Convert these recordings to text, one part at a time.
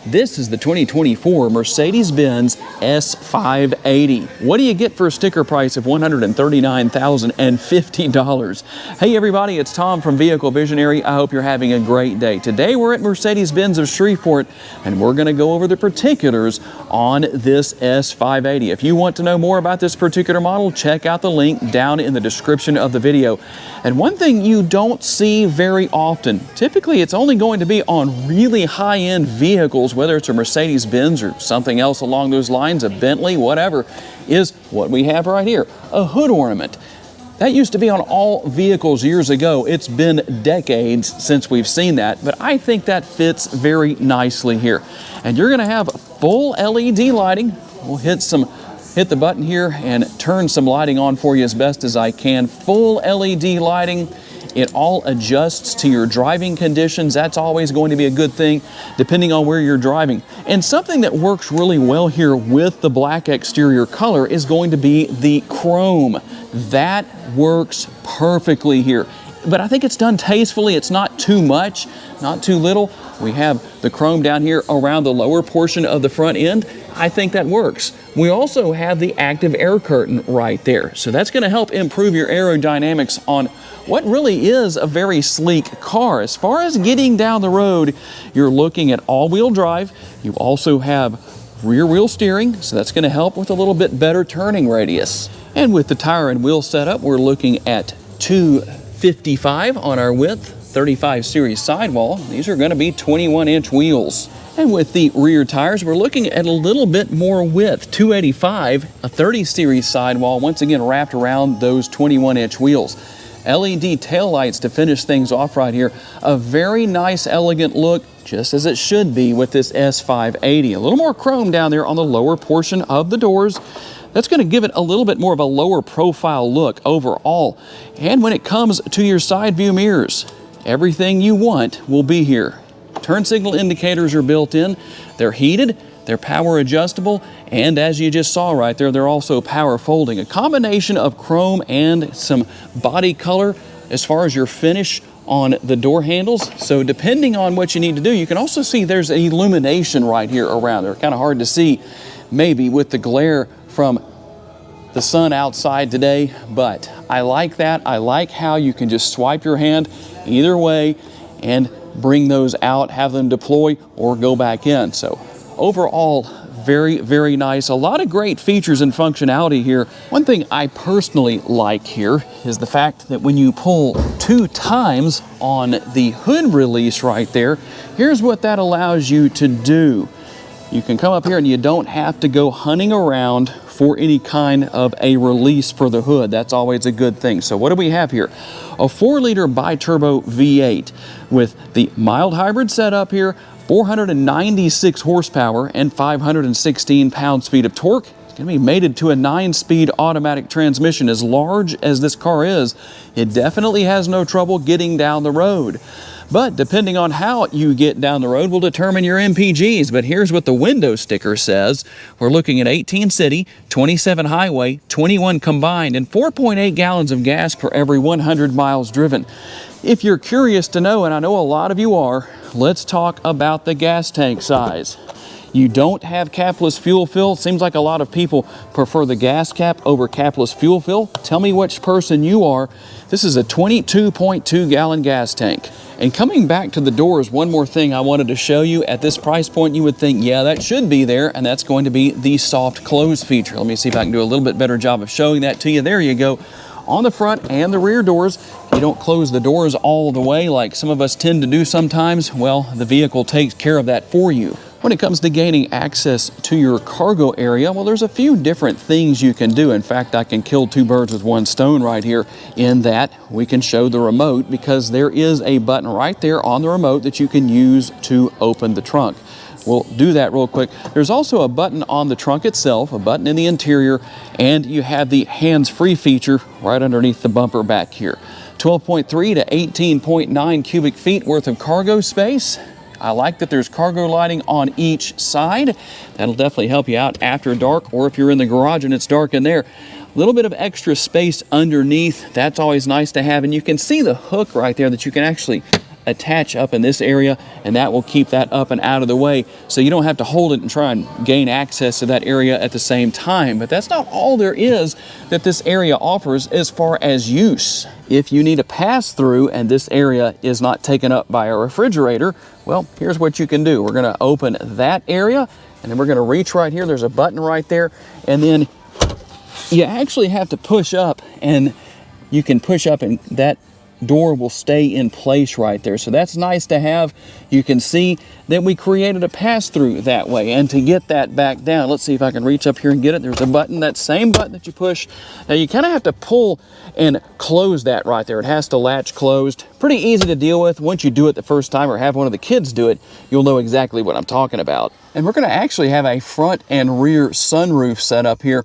This is the 2024 Mercedes Benz S580. What do you get for a sticker price of $139,050? Hey everybody, it's Tom from Vehicle Visionary. I hope you're having a great day. Today we're at Mercedes Benz of Shreveport and we're going to go over the particulars on this S580. If you want to know more about this particular model, check out the link down in the description of the video. And one thing you don't see very often, typically it's only going to be on really high-end vehicles, whether it's a Mercedes Benz or something else along those lines, a Bentley, whatever, is what we have right here, a hood ornament. That used to be on all vehicles years ago. It's been decades since we've seen that, but I think that fits very nicely here. And you're gonna have full LED lighting. We'll hit the button here and turn some lighting on for you as best as I can. Full LED lighting. It all adjusts to your driving conditions. That's always going to be a good thing depending on where you're driving. And something that works really well here with the black exterior color is going to be the chrome. That works perfectly here. But I think it's done tastefully. It's not too much, not too little. We have the chrome down here around the lower portion of the front end. I think that works. We also have the active air curtain right there. So that's going to help improve your aerodynamics on what really is a very sleek car. As far as getting down the road, you're looking at all-wheel drive. You also have rear-wheel steering, so that's going to help with a little bit better turning radius. And with the tire and wheel setup, we're looking at 255 on our width, 35 series sidewall. These are going to be 21-inch wheels. And with the rear tires, we're looking at a little bit more width, 285, a 30 series sidewall, once again wrapped around those 21-inch wheels. LED taillights to finish things off right here. A very nice, elegant look, just as it should be with this S580. A little more chrome down there on the lower portion of the doors. That's going to give it a little bit more of a lower profile look overall. And when it comes to your side view mirrors, everything you want will be here. Turn signal indicators are built in. They're heated, they're power adjustable, and as you just saw right there, they're also power folding. A combination of chrome and some body color as far as your finish on the door handles. So depending on what you need to do, you can also see there's an illumination right here around. They're kind of hard to see maybe with the glare from the sun outside today, but I like that. I like how you can just swipe your hand either way and bring those out, have them deploy or go back in. So overall, very, very nice. A lot of great features and functionality here. One thing I personally like here is the fact that when you pull 2 times on the hood release right there, here's what that allows you to do. You can come up here and you don't have to go hunting around for any kind of a release for the hood. That's always a good thing. So what do we have here? A 4-liter bi-turbo V8 with the mild hybrid setup here, 496 horsepower and 516 pounds-feet of torque. It's going to be mated to a 9-speed automatic transmission. As large as this car is, it definitely has no trouble getting down the road. But depending on how you get down the road will determine your MPGs. But here's what the window sticker says. We're looking at 18 city, 27 highway, 21 combined, and 4.8 gallons of gas per every 100 miles driven. If you're curious to know, and I know a lot of you are, let's talk about the gas tank size. You don't have capless fuel fill. Seems like a lot of people prefer the gas cap over capless fuel fill. Tell me which person you are. This is a 22.2 gallon gas tank. And coming back to the doors, one more thing I wanted to show you. At this price point, you would think, yeah, that should be there, and that's going to be the soft close feature. Let me see if I can do a little bit better job of showing that to you. There you go. On the front and the rear doors, you don't close the doors all the way like some of us tend to do sometimes. Well, the vehicle takes care of that for you. When it comes to gaining access to your cargo area, well, there's a few different things you can do. In fact, I can kill 2 birds with 1 stone right here in that we can show the remote, because there is a button right there on the remote that you can use to open the trunk. We'll do that real quick. There's also a button on the trunk itself, a button in the interior, and you have the hands-free feature right underneath the bumper back here. 12.3 to 18.9 cubic feet worth of cargo space. I like that there's cargo lighting on each side. That'll definitely help you out after dark, or if you're in the garage and it's dark in there. A little bit of extra space underneath. That's always nice to have. And you can see the hook right there that you can actually attach up in this area, and that will keep that up and out of the way, so you don't have to hold it and try and gain access to that area at the same time. But that's not all there is that this area offers as far as use. If you need a pass through and this area is not taken up by a refrigerator, well, here's what you can do. We're going to open that area, and then we're going to reach right here. There's a button right there, and then you actually have to push up, and you can push up and that door will stay in place right there. So that's nice to have. You can see that we created a pass-through that way. And to get that back down, let's see if I can reach up here and get it. There's a button, that same button that you push. Now you kind of have to pull and close that right there. It has to latch closed. Pretty easy to deal with. Once you do it the first time or have one of the kids do it, you'll know exactly what I'm talking about. And we're going to actually have a front and rear sunroof set up here.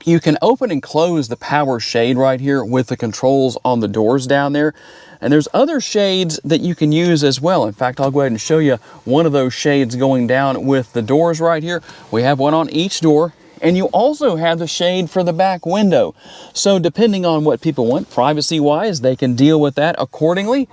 You can open and close the power shade right here with the controls on the doors down there. And there's other shades that you can use as well. In fact, I'll go ahead and show you one of those shades going down with the doors right here. We have one on each door. And you also have the shade for the back window. So depending on what people want, privacy-wise, they can deal with that accordingly.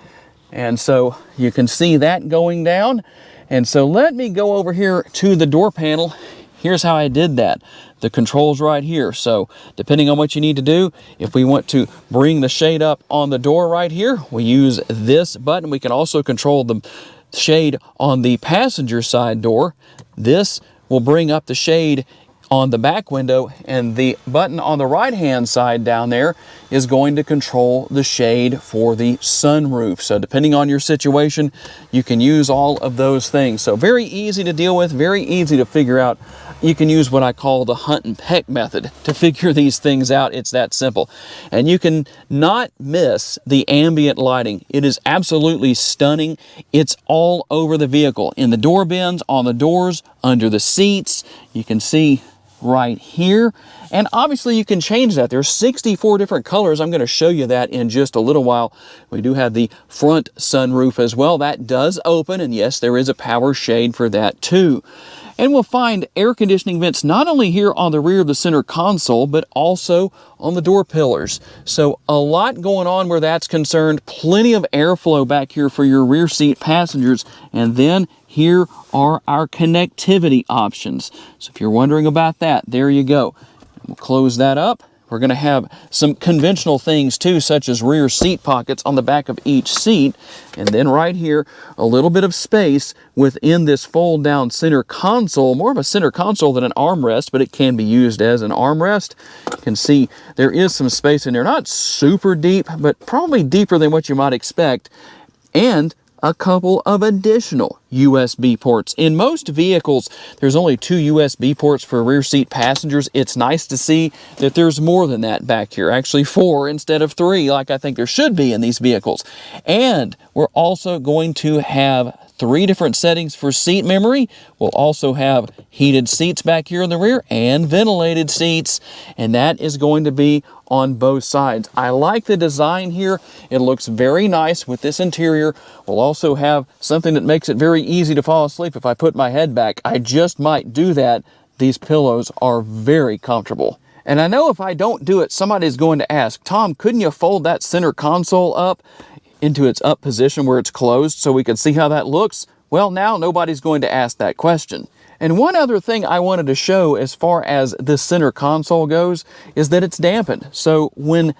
And so you can see that going down. And so let me go over here to the door panel. Here's how I did that. The controls right here. So depending on what you need to do, if we want to bring the shade up on the door right here, we use this button. We can also control the shade on the passenger side door. This will bring up the shade on the back window, and the button on the right hand side down there is going to control the shade for the sunroof. So depending on your situation, you can use all of those things. So very easy to deal with, very easy to figure out. You can use what I call the hunt and peck method to figure these things out. It's that simple. And you can not miss the ambient lighting. It is absolutely stunning. It's all over the vehicle, in the door bins, on the doors, under the seats. You can see right here. And obviously you can change that. There's 64 different colors. I'm going to show you that in just a little while. We do have the front sunroof as well. That does open, and yes, there is a power shade for that too. And we'll find air conditioning vents not only here on the rear of the center console, but also on the door pillars. So a lot going on where that's concerned. Plenty of airflow back here for your rear seat passengers. And then here are our connectivity options. So if you're wondering about that, there you go. We'll close that up. We're going to have some conventional things too, such as rear seat pockets on the back of each seat. And then right here, a little bit of space within this fold down center console, more of a center console than an armrest, but it can be used as an armrest. You can see there is some space in there, not super deep, but probably deeper than what you might expect. And a couple of additional USB ports. In most vehicles, there's only 2 USB ports for rear seat passengers. It's nice to see that there's more than that back here. Actually 4 instead of 3, like I think there should be in these vehicles. And we're also going to have 3 different settings for seat memory. We'll also have heated seats back here in the rear and ventilated seats, and that is going to be on both sides. I like the design here. It looks very nice with this interior. We'll also have something that makes it very easy to fall asleep. If I put my head back, I just might do that. These pillows are very comfortable. And I know if I don't do it, somebody's going to ask, Tom, couldn't you fold that center console up into its up position where it's closed so we can see how that looks? Well, now nobody's going to ask that question. And one other thing I wanted to show as far as this center console goes is that it's dampened. So when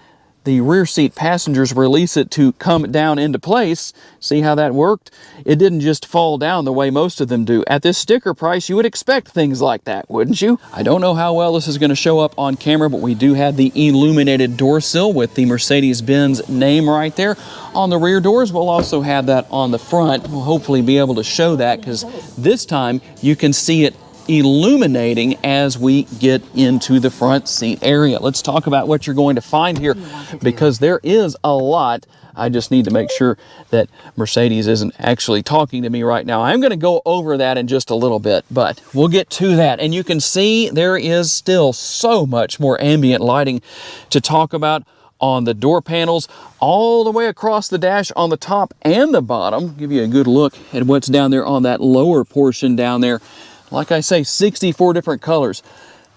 the rear seat passengers release it to come down into place, see how that worked? It didn't just fall down the way most of them do. At this sticker price, you would expect things like that, wouldn't you? I don't know how well this is going to show up on camera, but we do have the illuminated door sill with the Mercedes Benz name right there on the rear doors. We'll also have that on the front. We'll hopefully be able to show that, because this time you can see it illuminating as we get into the front seat area. Let's talk about what you're going to find here, because there is a lot. I just need to make sure that Mercedes isn't actually talking to me right now. I'm going to go over that in just a little bit, but we'll get to that. And you can see there is still so much more ambient lighting to talk about on the door panels, all the way across the dash on the top and the bottom. Give you a good look at what's down there on that lower portion down there. Like I say, 64 different colors.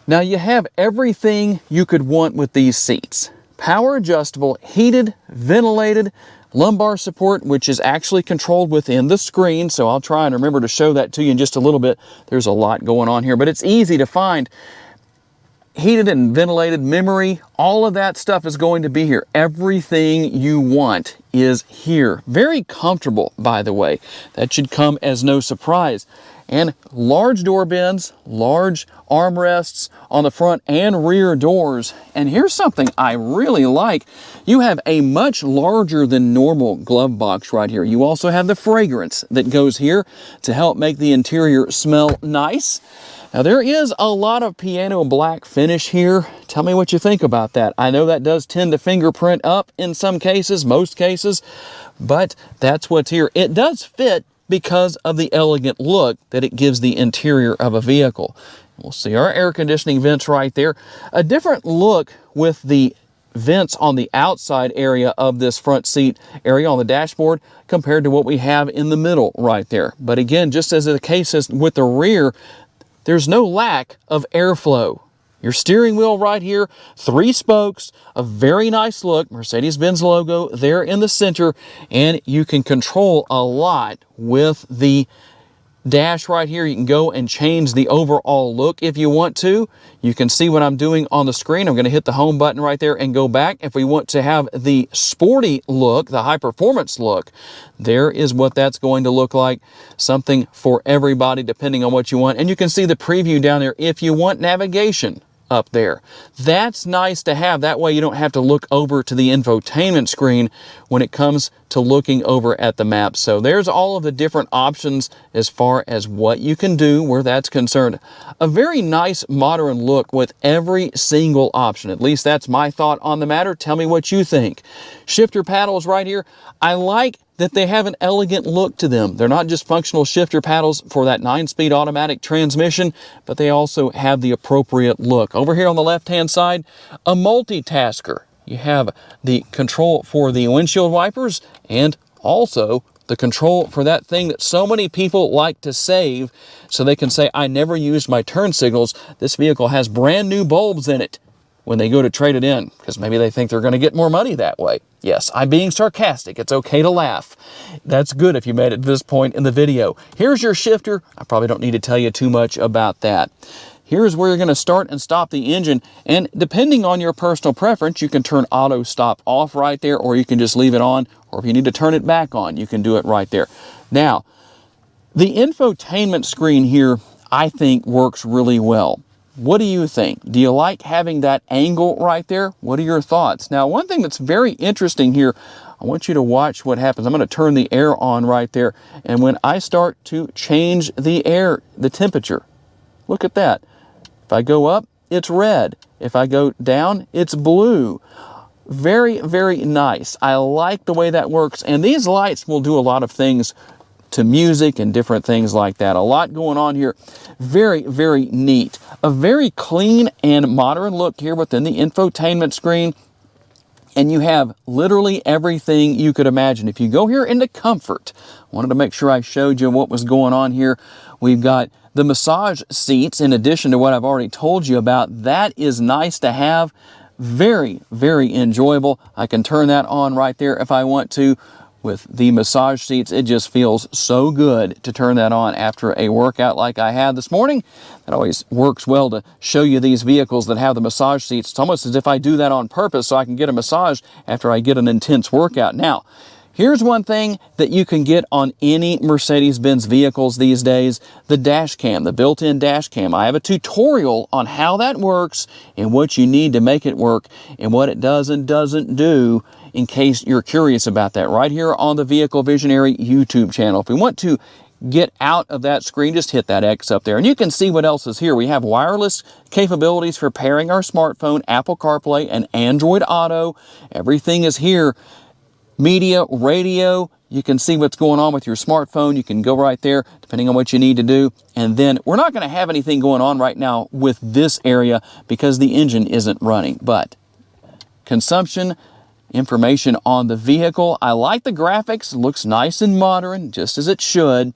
Now you have everything you could want with these seats. power adjustable, heated, ventilated, lumbar support, which is actually controlled within the screen. So I'll try and remember to show that to you in just a little bit. There's a lot going on here, but it's easy to find. Heated and ventilated, memory, all of that stuff is going to be here. Everything you want is here. Very comfortable, by the way. That should come as no surprise. And large door bins, large armrests on the front and rear doors. And here's something I really like. You have a much larger than normal glove box right here. You also have the fragrance that goes here to help make the interior smell nice. Now there is a lot of piano black finish here. Tell me what you think about that. I know that does tend to fingerprint up in some cases, most cases, but that's what's here. It does fit because of the elegant look that it gives the interior of a vehicle. We'll see our air conditioning vents right there. A different look with the vents on the outside area of this front seat area on the dashboard compared to what we have in the middle right there. But again, just as the case is with the rear, there's no lack of airflow. Your steering wheel right here, 3 spokes, a very nice look, Mercedes-Benz logo there in the center, and you can control a lot with the dash right here. You can go and change the overall look if you want to. You can see what I'm doing on the screen. I'm going to hit the home button right there and go back. If we want to have the sporty look, the high performance look, there is what that's going to look like. Something for everybody depending on what you want. And you can see the preview down there if you want navigation up there. That's nice to have. That way you don't have to look over to the infotainment screen when it comes to looking over at the map. So there's all of the different options as far as what you can do where that's concerned. A very nice modern look with every single option. At least that's my thought on the matter. Tell me what you think. Shifter paddles right here. I like that they have an elegant look to them. They're not just functional shifter paddles for that 9-speed automatic transmission, but they also have the appropriate look. Over here on the left-hand side, a multitasker. You have the control for the windshield wipers and also the control for that thing that so many people like to save so they can say, I never used my turn signals. This vehicle has brand new bulbs in it when they go to trade it in, because maybe they think they're going to get more money that way. Yes, I'm being sarcastic. It's okay to laugh. That's good if you made it to this point in the video. Here's your shifter. I probably don't need to tell you too much about that. Here's where you're going to start and stop the engine, and depending on your personal preference, you can turn auto stop off right there, or you can just leave it on, or if you need to turn it back on, you can do it right there. Now, the infotainment screen here, I think, works really well. What do you think? Do you like having that angle right there? What are your thoughts? Now, one thing that's very interesting here, I want you to watch what happens. I'm going to turn the air on right there, and when I start to change the air, the temperature, look at that. If I go up, it's red. If I go down, it's blue. Very, very nice. I like the way that works, and these lights will do a lot of things to music and different things like that. A lot going on here. Very, very neat. A very clean and modern look here within the infotainment screen. And you have literally everything you could imagine. If you go here into comfort, I wanted to make sure I showed you what was going on here. We've got the massage seats in addition to what I've already told you about. That is nice to have. Very, very enjoyable. I can turn that on right there if I want to. With the massage seats, it just feels so good to turn that on after a workout like I had this morning. That always works well to show you these vehicles that have the massage seats. It's almost as if I do that on purpose so I can get a massage after I get an intense workout. Now, here's one thing that you can get on any Mercedes-Benz vehicles these days, the dash cam, the built-in dash cam. I have a tutorial on how that works and what you need to make it work and what it does and doesn't do, in case you're curious about that, right here on the Vehicle Visionary YouTube channel. If we want to get out of that screen, just hit that X up there, and you can see what else is here. We have wireless capabilities for pairing our smartphone, Apple CarPlay, and Android Auto. Everything is here. Media, radio, you can see what's going on with your smartphone. You can go right there, depending on what you need to do. And then we're not going to have anything going on right now with this area because the engine isn't running. But consumption, information on the vehicle. I like the graphics, looks nice and modern, just as it should.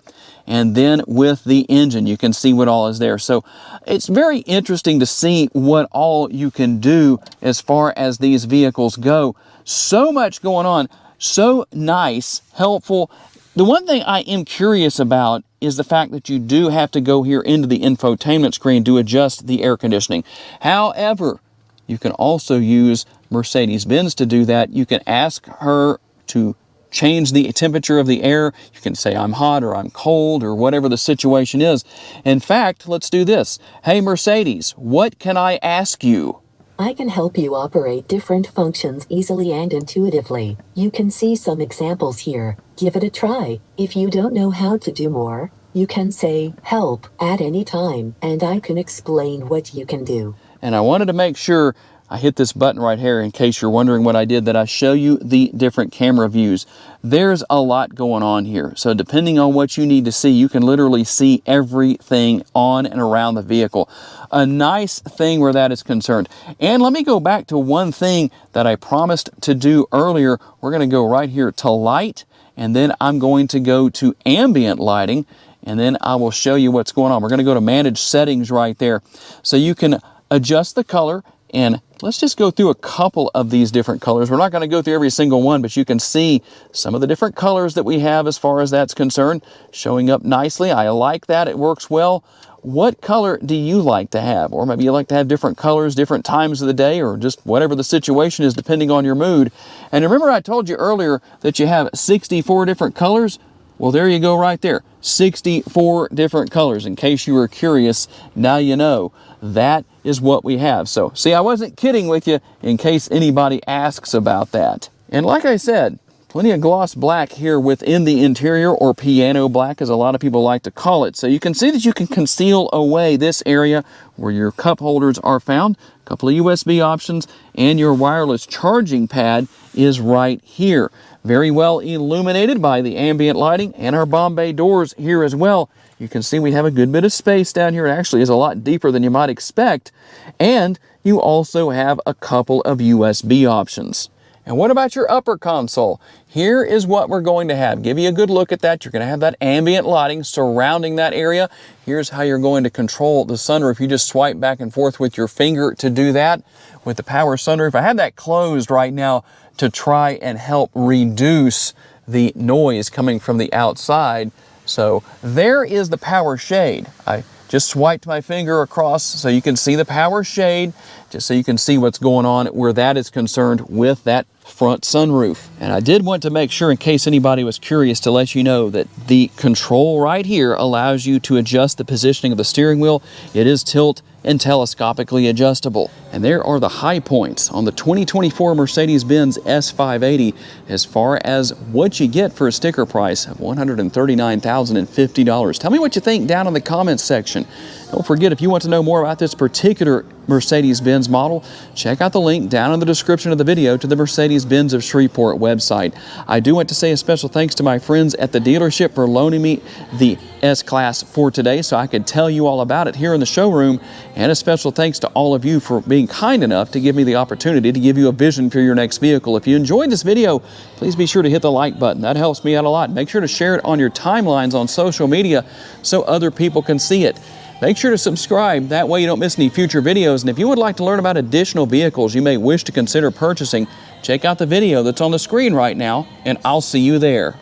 And then with the engine, you can see what all is there. So it's very interesting to see what all you can do as far as these vehicles go. So much going on, so nice, helpful. The one thing I am curious about is the fact that you do have to go here into the infotainment screen to adjust the air conditioning. However, you can also use Mercedes Benz to do that. You can ask her to change the temperature of the air. You can say I'm hot or I'm cold or whatever the situation is. In fact, let's do this. Hey Mercedes, what can I ask you? I can help you operate different functions easily and intuitively. You can see some examples here. Give it a try. If you don't know how to do more, you can say help at any time and I can explain what you can do. And I wanted to make sure I hit this button right here in case you're wondering what I did, that I show you the different camera views. There's a lot going on here. So depending on what you need to see, you can literally see everything on and around the vehicle. A nice thing where that is concerned. And let me go back to one thing that I promised to do earlier. We're going to go right here to light, and then I'm going to go to ambient lighting, and then I will show you what's going on. We're going to go to manage settings right there. So you can adjust the color, and let's just go through a couple of these different colors. We're not going to go through every single one, but you can see some of the different colors that we have as far as that's concerned, showing up nicely. I like that. It works well. What color do you like to have? Or maybe you like to have different colors, different times of the day, or just whatever the situation is depending on your mood. And remember I told you earlier that you have 64 different colors? Well, there you go right there. 64 different colors. In case you were curious, now you know. That is what we have. So, see, I wasn't kidding with you in case anybody asks about that. And like I said, plenty of gloss black here within the interior, or piano black as a lot of people like to call it. So you can see that you can conceal away this area where your cup holders are found. A couple of USB options, and your wireless charging pad is right here. Very well illuminated by the ambient lighting, and our Bombay doors here as well. You can see we have a good bit of space down here. It actually is a lot deeper than you might expect. And you also have a couple of USB options. And what about your upper console? Here is what we're going to have. Give you a good look at that. You're going to have that ambient lighting surrounding that area. Here's how you're going to control the sunroof. You just swipe back and forth with your finger to do that. With the power sunroof, I have that closed right now to try and help reduce the noise coming from the outside. So there is the power shade. I just swiped my finger across so you can see the power shade, just so you can see what's going on where that is concerned with that front sunroof. And I did want to make sure, in case anybody was curious, to let you know that the control right here allows you to adjust the positioning of the steering wheel. It is tilt and telescopically adjustable. And there are the high points on the 2024 Mercedes Benz S580 as far as what you get for a sticker price of $139,050. Tell me what you think down in the comments section. Don't forget, if you want to know more about this particular Mercedes-Benz model, check out the link down in the description of the video to the Mercedes-Benz of Shreveport website. I do want to say a special thanks to my friends at the dealership for loaning me the S Class for today so I could tell you all about it here in the showroom, and a special thanks to all of you for being kind enough to give me the opportunity to give you a vision for your next vehicle. If you enjoyed this video, please be sure to hit the like button. That helps me out a lot. Make sure to share it on your timelines on social media so other people can see it. Make sure to subscribe, that way you don't miss any future videos. And if you would like to learn about additional vehicles you may wish to consider purchasing, check out the video that's on the screen right now, and I'll see you there.